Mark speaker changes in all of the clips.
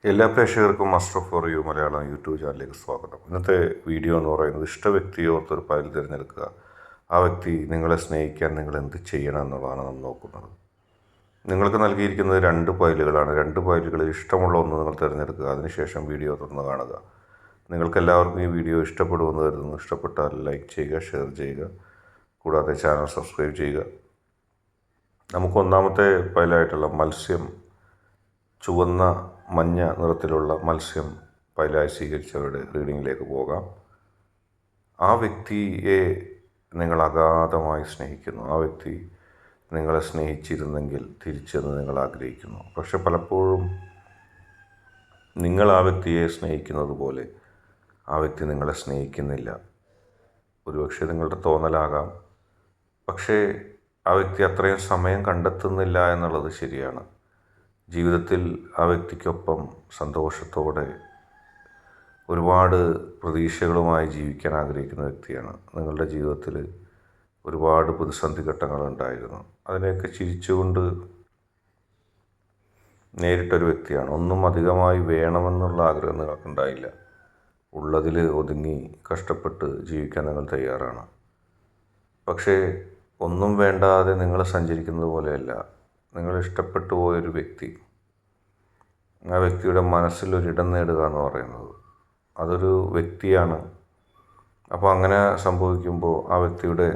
Speaker 1: എല്ലാ പ്രേക്ഷകർക്കും master for you Malayalam YouTube ചാനലിലേക്ക് സ്വാഗതം. ഇന്നത്തെ വീഡിയോ എന്ന് പറയുന്നത് ഇഷ്ട വ്യക്തിയെ ഓർത്തൊരു ഫയൽ തിരഞ്ഞെടുക്കുക. ആ വ്യക്തി നിങ്ങളെ സ്നേഹിക്കാൻ നിങ്ങൾ എന്ത് ചെയ്യണം എന്നുള്ളതാണ് നാം നോക്കുന്നത്. നിങ്ങൾക്ക് നൽകിയിരിക്കുന്നത് 2 ഫയലുകളാണ്. 2 ഫയലുകളിൽ ഇഷ്ടമുള്ള ഒന്ന് നിങ്ങൾ തിരഞ്ഞെടുക്കുക. അതിനുശേഷം വീഡിയോ തുറന്ന് കാണുക. നിങ്ങൾക്കെല്ലാവർക്കും ഈ വീഡിയോ ഇഷ്ടപ്പെടുമെന്ന് കരുതുന്നു. ഇഷ്ടപ്പെട്ടാൽ ലൈക്ക് ചെയ്യുക, ഷെയർ ചെയ്യുക, കൂടാതെ ചാനൽ സബ്സ്ക്രൈബ് ചെയ്യുക. നമുക്ക് ഒന്നാമത്തെ ഫയലായിട്ടുള്ള മത്സ്യം, ചുവന്ന മഞ്ഞ നിറത്തിലുള്ള മത്സ്യം ഫയലായി സ്വീകരിച്ചവരുടെ റീഡിങ്ങിലേക്ക് പോകാം. ആ വ്യക്തിയെ നിങ്ങൾ അഗാധമായി സ്നേഹിക്കുന്നു. ആ വ്യക്തി നിങ്ങളെ സ്നേഹിച്ചിരുന്നെങ്കിൽ തിരിച്ചെന്ന് നിങ്ങൾ ആഗ്രഹിക്കുന്നു. പക്ഷെ പലപ്പോഴും നിങ്ങൾ ആ വ്യക്തിയെ സ്നേഹിക്കുന്നത് പോലെ ആ വ്യക്തി നിങ്ങളെ സ്നേഹിക്കുന്നില്ല. ഒരുപക്ഷെ നിങ്ങളുടെ തോന്നലാകാം. പക്ഷേ ആ വ്യക്തി അത്രയും സമയം കണ്ടെത്തുന്നില്ല എന്നുള്ളത് ശരിയാണ്. ജീവിതത്തിൽ ആ വ്യക്തിക്കൊപ്പം സന്തോഷത്തോടെ ഒരുപാട് പ്രതീക്ഷകളുമായി ജീവിക്കാൻ ആഗ്രഹിക്കുന്ന വ്യക്തിയാണ്. നിങ്ങളുടെ ജീവിതത്തിൽ ഒരുപാട് പ്രതിസന്ധി ഘട്ടങ്ങളുണ്ടായിരുന്നു. അതിനെയൊക്കെ ചിരിച്ചുകൊണ്ട് നേരിട്ടൊരു വ്യക്തിയാണ്. ഒന്നും അധികമായി വേണമെന്നുള്ള ആഗ്രഹം നിങ്ങൾക്കുണ്ടായില്ല. ഉള്ളതിൽ ഒതുങ്ങി കഷ്ടപ്പെട്ട് ജീവിക്കാൻ നിങ്ങൾ തയ്യാറാണ്. പക്ഷേ ഒന്നും വേണ്ടാതെ നിങ്ങൾ സഞ്ചരിക്കുന്നത് പോലെയല്ല. നിങ്ങൾ ഇഷ്ടപ്പെട്ടു പോയൊരു വ്യക്തി, ആ വ്യക്തിയുടെ മനസ്സിലൊരിടം നേടുക എന്ന് പറയുന്നത് അതൊരു വ്യക്തിയാണ്. അപ്പോൾ അങ്ങനെ സംഭവിക്കുമ്പോൾ ആ വ്യക്തിയുടെ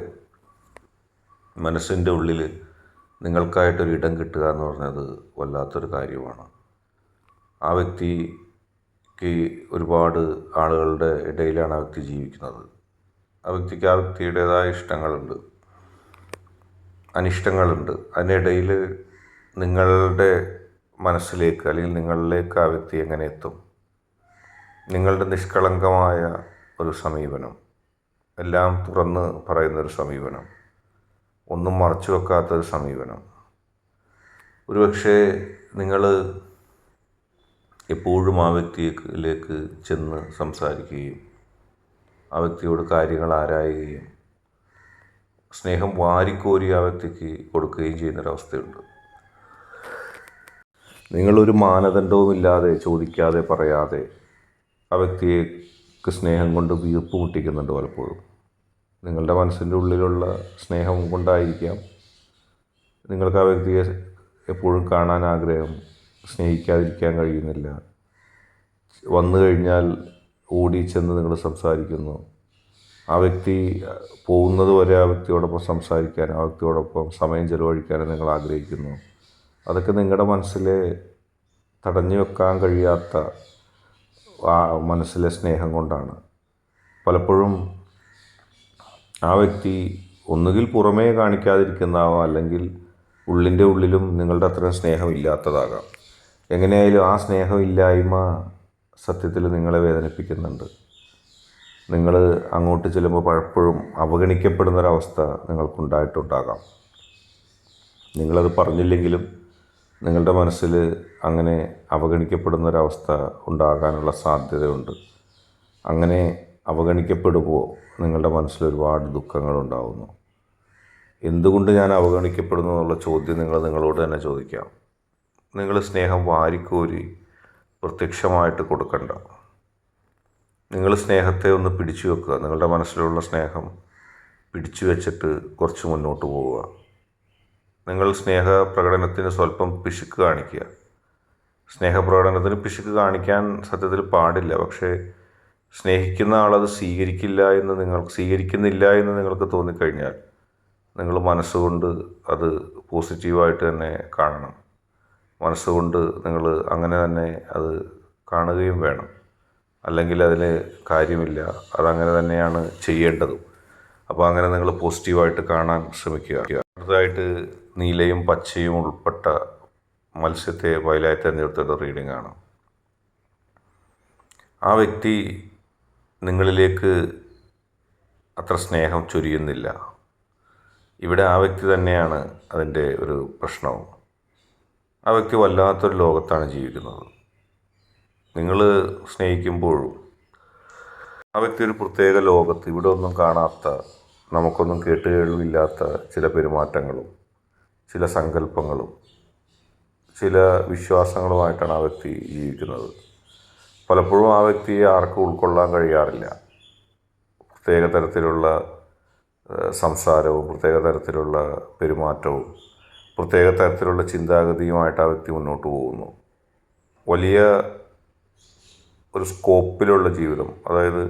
Speaker 1: മനസ്സിൻ്റെ ഉള്ളിൽ നിങ്ങൾക്കായിട്ടൊരിടം കിട്ടുക എന്ന് പറഞ്ഞത് വല്ലാത്തൊരു കാര്യമാണ്. ആ വ്യക്തിക്ക് ഒരുപാട് ആളുകളുടെ ഇടയിലാണ് ആ വ്യക്തി ജീവിക്കുന്നത്. ആ വ്യക്തിക്ക് ആ വ്യക്തിയുടേതായ ഇഷ്ടങ്ങളുണ്ട്, അനിഷ്ടങ്ങളുണ്ട്. അതിനിടയിൽ നിങ്ങളുടെ മനസ്സിലേക്ക് അല്ലെങ്കിൽ നിങ്ങളിലേക്ക് ആ വ്യക്തി എങ്ങനെ എത്തും? നിങ്ങളുടെ നിഷ്കളങ്കമായ ഒരു സമീപനം, എല്ലാം തുറന്ന് പറയുന്നൊരു സമീപനം, ഒന്നും മറച്ചു വെക്കാത്തൊരു സമീപനം. ഒരുപക്ഷെ നിങ്ങൾ എപ്പോഴും ആ വ്യക്തിയിലേക്ക് ചെന്ന് സംസാരിക്കുകയും ആ വ്യക്തിയോട് കാര്യങ്ങൾ ആരായുകയും സ്നേഹം വാരിക്കോരി ആ വ്യക്തിക്ക് കൊടുക്കുകയും ചെയ്യുന്നൊരവസ്ഥയുണ്ട്. നിങ്ങളൊരു മാനദണ്ഡവുമില്ലാതെ, ചോദിക്കാതെ, പറയാതെ ആ വ്യക്തിക്ക് സ്നേഹം കൊണ്ട് വീർപ്പ് മുട്ടിക്കുന്നുണ്ട് പലപ്പോഴും. നിങ്ങളുടെ മനസ്സിൻ്റെ ഉള്ളിലുള്ള സ്നേഹം കൊണ്ടായിരിക്കാം നിങ്ങൾക്ക് ആ വ്യക്തിയെ എപ്പോഴും കാണാൻ ആഗ്രഹം, സ്നേഹിക്കാതിരിക്കാൻ കഴിയുന്നില്ല. വന്നു കഴിഞ്ഞാൽ ഓടി ചെന്ന് നിങ്ങൾ സംസാരിക്കുന്നു. ആ വ്യക്തി പോകുന്നത് വരെ ആ വ്യക്തിയോടൊപ്പം സംസാരിക്കാൻ, ആ വ്യക്തിയോടൊപ്പം സമയം ചെലവഴിക്കാനും നിങ്ങൾ ആഗ്രഹിക്കുന്നു. അതൊക്കെ നിങ്ങളുടെ മനസ്സിലെ തടഞ്ഞു വെക്കാൻ കഴിയാത്ത ആ മനസ്സിലെ സ്നേഹം കൊണ്ടാണ്. പലപ്പോഴും ആ വ്യക്തി ഒന്നുകിൽ പുറമേ കാണിക്കാതിരിക്കുന്നതാവാം, അല്ലെങ്കിൽ ഉള്ളിൻ്റെ ഉള്ളിലും നിങ്ങളുടെ അത്രയും സ്നേഹം ഇല്ലാത്തതാകാം. എങ്ങനെയായാലും ആ സ്നേഹമില്ലായ്മ സത്യത്തിൽ നിങ്ങളെ വേദനിപ്പിക്കുന്നുണ്ട്. നിങ്ങൾ അങ്ങോട്ട് ചെല്ലുമ്പോൾ പലപ്പോഴും അവഗണിക്കപ്പെടുന്നൊരവസ്ഥ നിങ്ങൾക്കുണ്ടായിട്ടുണ്ടാകാം. നിങ്ങളത് പറഞ്ഞില്ലെങ്കിലും നിങ്ങളുടെ മനസ്സിൽ അങ്ങനെ അവഗണിക്കപ്പെടുന്നൊരവസ്ഥ ഉണ്ടാകാനുള്ള സാധ്യതയുണ്ട്. അങ്ങനെ അവഗണിക്കപ്പെടുമ്പോൾ നിങ്ങളുടെ മനസ്സിൽ ഒരുപാട് ദുഃഖങ്ങളുണ്ടാകുന്നു. എന്തുകൊണ്ട് ഞാൻ അവഗണിക്കപ്പെടുന്നു എന്നുള്ള ചോദ്യം നിങ്ങളോട് തന്നെ ചോദിക്കാം. നിങ്ങൾ സ്നേഹം വാരിക്കോരി പ്രത്യക്ഷമായിട്ട് കൊടുക്കണ്ട. നിങ്ങൾ സ്നേഹത്തെ ഒന്ന് പിടിച്ചു വെക്കുക. നിങ്ങളുടെ മനസ്സിലുള്ള സ്നേഹം പിടിച്ചു വെച്ചിട്ട് കുറച്ച് മുന്നോട്ട് പോവുക. നിങ്ങൾ സ്നേഹപ്രകടനത്തിന് സ്വല്പം പിശുക്ക് കാണിക്കുക. സ്നേഹപ്രകടനത്തിന് പിശുക്ക് കാണിക്കാൻ സത്യത്തിൽ പാടില്ല. പക്ഷേ സ്നേഹിക്കുന്ന ആളത് സ്വീകരിക്കുന്നില്ല എന്ന് നിങ്ങൾക്ക് തോന്നിക്കഴിഞ്ഞാൽ നിങ്ങൾ മനസ്സുകൊണ്ട് അത് പോസിറ്റീവായിട്ട് തന്നെ കാണണം. മനസ്സുകൊണ്ട് നിങ്ങൾ അങ്ങനെ തന്നെ അത് കാണുകയും വേണം. അല്ലെങ്കിൽ അതിന് കാര്യമില്ല, അതങ്ങനെ തന്നെയാണ് ചെയ്യേണ്ടതും. അപ്പോൾ അങ്ങനെ നിങ്ങൾ പോസിറ്റീവായിട്ട് കാണാൻ ശ്രമിക്കുക. അടുത്തതായിട്ട് നീലയും പച്ചയും ഉൾപ്പെട്ട മത്സ്യത്തെ വയലായി തിരഞ്ഞെടുത്തൊരു റീഡിംഗാണ്. ആ വ്യക്തി നിങ്ങളിലേക്ക് അത്ര സ്നേഹം ചൊരിയുന്നില്ല. ഇവിടെ ആ വ്യക്തി തന്നെയാണ് അതിൻ്റെ ഒരു പ്രശ്നവും. ആ വ്യക്തി വല്ലാത്തൊരു ലോകത്താണ് ജീവിക്കുന്നത്. നിങ്ങൾ സ്നേഹിക്കുമ്പോഴും ആ വ്യക്തി ഒരു പ്രത്യേക ലോകത്ത്, ഇവിടെ ഒന്നും കാണാത്ത, നമുക്കൊന്നും കേട്ടുകേൾവില്ലാത്ത ചില പെരുമാറ്റങ്ങളും ചില സങ്കല്പങ്ങളും ചില വിശ്വാസങ്ങളുമായിട്ടാണ് ആ വ്യക്തി ജീവിക്കുന്നത്. പലപ്പോഴും ആ വ്യക്തിയെ ആർക്കും ഉൾക്കൊള്ളാൻ കഴിയാറില്ല. പ്രത്യേക തരത്തിലുള്ള സംസാരവും പ്രത്യേക തരത്തിലുള്ള പെരുമാറ്റവും പ്രത്യേക തരത്തിലുള്ള ചിന്താഗതിയുമായിട്ട് ആ വ്യക്തി മുന്നോട്ട് പോകുന്നു. വലിയ ഒരു സ്കോപ്പിലുള്ള ജീവിതം, അതായത്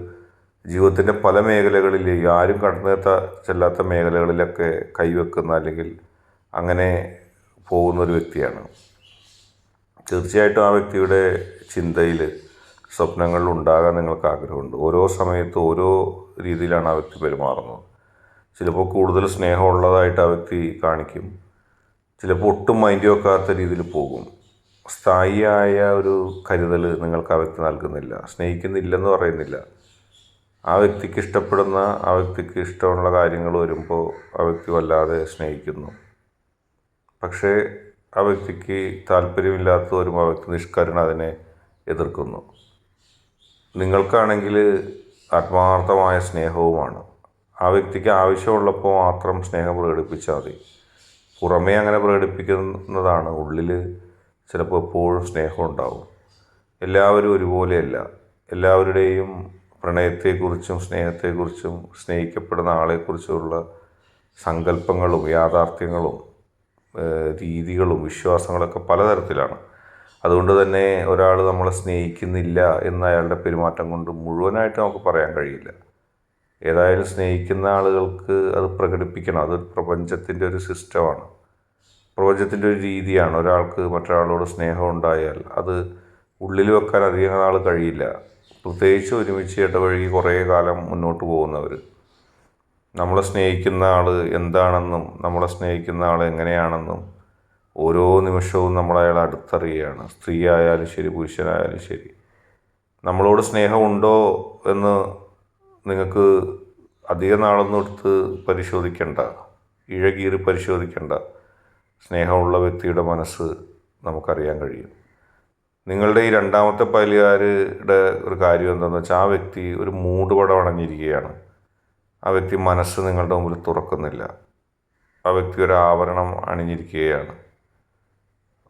Speaker 1: ജീവിതത്തിൻ്റെ പല മേഖലകളിലേക്ക് ആരും ചെല്ലാത്ത മേഖലകളിലൊക്കെ കൈവെക്കുന്ന അല്ലെങ്കിൽ അങ്ങനെ പോകുന്ന ഒരു വ്യക്തിയാണ്. തീർച്ചയായിട്ടും ആ വ്യക്തിയുടെ ചിന്തയിൽ സ്വപ്നങ്ങളിൽ ഉണ്ടാകാൻ നിങ്ങൾക്ക് ആഗ്രഹമുണ്ട്. ഓരോ സമയത്തും ഓരോ രീതിയിലാണ് ആ വ്യക്തി പെരുമാറുന്നത്. ചിലപ്പോൾ കൂടുതൽ സ്നേഹമുള്ളതായിട്ട് ആ വ്യക്തി കാണിക്കും, ചിലപ്പോൾ ഒട്ടും മൈൻഡ് വെക്കാത്ത രീതിയിൽ പോകും. സ്ഥായിയായ ഒരു കരുതൽ നിങ്ങൾക്ക് ആ വ്യക്തി നൽകുന്നില്ല. സ്നേഹിക്കുന്നില്ലെന്ന് പറയുന്നില്ല. ആ വ്യക്തിക്ക് ഇഷ്ടപ്പെടുന്ന, ആ വ്യക്തിക്ക് ഇഷ്ടമുള്ള കാര്യങ്ങൾ വരുമ്പോൾ ആ വ്യക്തി വല്ലാതെ സ്നേഹിക്കുന്നു. പക്ഷേ ആ വ്യക്തിക്ക് താല്പര്യമില്ലാത്ത വരുമ്പോൾ ആ വ്യക്തി നിഷ്കരുണ അതിനെ എതിർക്കുന്നു. നിങ്ങൾക്കാണെങ്കിൽ ആത്മാർത്ഥമായ സ്നേഹവുമാണ്. ആ വ്യക്തിക്ക് ആവശ്യമുള്ളപ്പോൾ മാത്രം സ്നേഹം പ്രകടിപ്പിച്ചാൽ മതി. പുറമേ അങ്ങനെ പ്രകടിപ്പിക്കുന്നതാണ്, ഉള്ളിൽ ചിലപ്പോൾ എപ്പോഴും സ്നേഹം ഉണ്ടാവും. എല്ലാവരും ഒരുപോലെയല്ല. എല്ലാവരുടെയും പ്രണയത്തെക്കുറിച്ചും സ്നേഹത്തെക്കുറിച്ചും സ്നേഹിക്കപ്പെടുന്ന ആളെക്കുറിച്ചുള്ള സങ്കല്പങ്ങളും യാഥാർത്ഥ്യങ്ങളും രീതികളും വിശ്വാസങ്ങളൊക്കെ പലതരത്തിലാണ്. അതുകൊണ്ട് തന്നെ ഒരാൾ നമ്മളെ സ്നേഹിക്കുന്നില്ല എന്ന് അയാളുടെ പെരുമാറ്റം കൊണ്ട് മുഴുവനായിട്ട് നമുക്ക് പറയാൻ കഴിയില്ല. ഏതായാലും സ്നേഹിക്കുന്ന ആളുകൾക്ക് അത് പ്രകടിപ്പിക്കണം. അതൊരു പ്രപഞ്ചത്തിൻ്റെ ഒരു സിസ്റ്റമാണ്, പ്രപഞ്ചത്തിൻ്റെ ഒരു രീതിയാണ്. ഒരാൾക്ക് മറ്റൊരാളോട് സ്നേഹം ഉണ്ടായാൽ അത് ഉള്ളിൽ വെക്കാൻ അധികം നാൾ കഴിയില്ല. പ്രത്യേകിച്ച് ഒരുമിച്ച് ഇടപഴകി കുറേ കാലം മുന്നോട്ട് പോകുന്നവർ. നമ്മളെ സ്നേഹിക്കുന്ന ആൾ എന്താണെന്നും നമ്മളെ സ്നേഹിക്കുന്ന ആൾ എങ്ങനെയാണെന്നും ഓരോ നിമിഷവും നമ്മളയാളെ അടുത്തറിയുകയാണ്. സ്ത്രീ ആയാലും ശരി, പുരുഷനായാലും ശരി. നമ്മളോട് സ്നേഹമുണ്ടോ എന്ന് നിങ്ങൾക്ക് അധിക നാളൊന്നും എടുത്ത് പരിശോധിക്കേണ്ട, ഇഴകീറി പരിശോധിക്കേണ്ട. സ്നേഹമുള്ള വ്യക്തിയുടെ മനസ്സ് നമുക്കറിയാൻ കഴിയും. നിങ്ങളുടെ ഈ രണ്ടാമത്തെ പൈലുകാരുടെ ഒരു കാര്യം എന്താണെന്ന് വെച്ചാൽ, ആ വ്യക്തി ഒരു മൂടുപടം അണഞ്ഞിരിക്കുകയാണ്. ആ വ്യക്തി മനസ്സ് നിങ്ങളുടെ മുമ്പിൽ തുറക്കുന്നില്ല. ആ വ്യക്തി ഒരു ആവരണം അണിഞ്ഞിരിക്കുകയാണ്.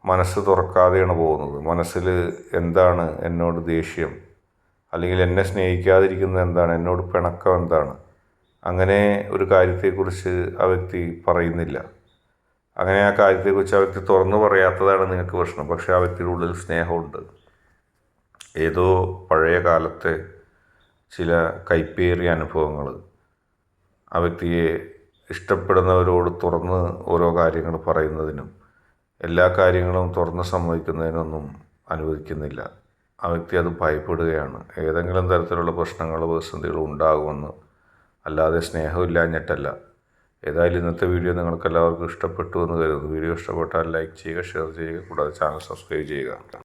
Speaker 1: മനസ്സ് തുറക്കാതെയാണ് പോകുന്നത്. മനസ്സിൽ എന്താണ് എന്നോട് ദേഷ്യം, അല്ലെങ്കിൽ എന്നെ സ്നേഹിക്കാതിരിക്കുന്നത് എന്താണ്, എന്നോട് പിണക്കം എന്താണ്, അങ്ങനെ ഒരു കാര്യത്തെക്കുറിച്ച് ആ വ്യക്തി പറയുന്നില്ല. അങ്ങനെ ആ കാര്യത്തെക്കുറിച്ച് ആ വ്യക്തി തുറന്നു പറയാത്തതാണ് നിങ്ങൾക്ക് പ്രശ്നം. പക്ഷേ ആ വ്യക്തിയുടെ ഉള്ളിൽ സ്നേഹമുണ്ട്. ഏതോ പഴയ കാലത്തെ ചില കൈപ്പേറിയ അനുഭവങ്ങൾ ആ വ്യക്തിയെ ഇഷ്ടപ്പെടുന്നവരോട് തുറന്ന് ഓരോ കാര്യങ്ങൾ പറയുന്നതിനും എല്ലാ കാര്യങ്ങളും തുറന്ന് സമ്മതിക്കുന്നതിനൊന്നും അനുവദിക്കുന്നില്ല. ആ വ്യക്തി അത് ഭയപ്പെടുകയാണ്. ഏതെങ്കിലും തരത്തിലുള്ള പ്രശ്നങ്ങളോ പ്രതിസന്ധികളോ ഉണ്ടാകുമെന്ന്, അല്ലാതെ സ്നേഹമില്ലാഞ്ഞിട്ടല്ല. ഏതായാലും ഇന്നത്തെ വീഡിയോ നിങ്ങൾക്ക് എല്ലാവർക്കും ഇഷ്ടപ്പെട്ടു എന്ന് കരുതുന്നു. വീഡിയോ ഇഷ്ടപ്പെട്ടാൽ ലൈക്ക് ചെയ്യുക, ഷെയർ ചെയ്യുക, കൂടാതെ ചാനൽ സബ്സ്ക്രൈബ് ചെയ്യുക.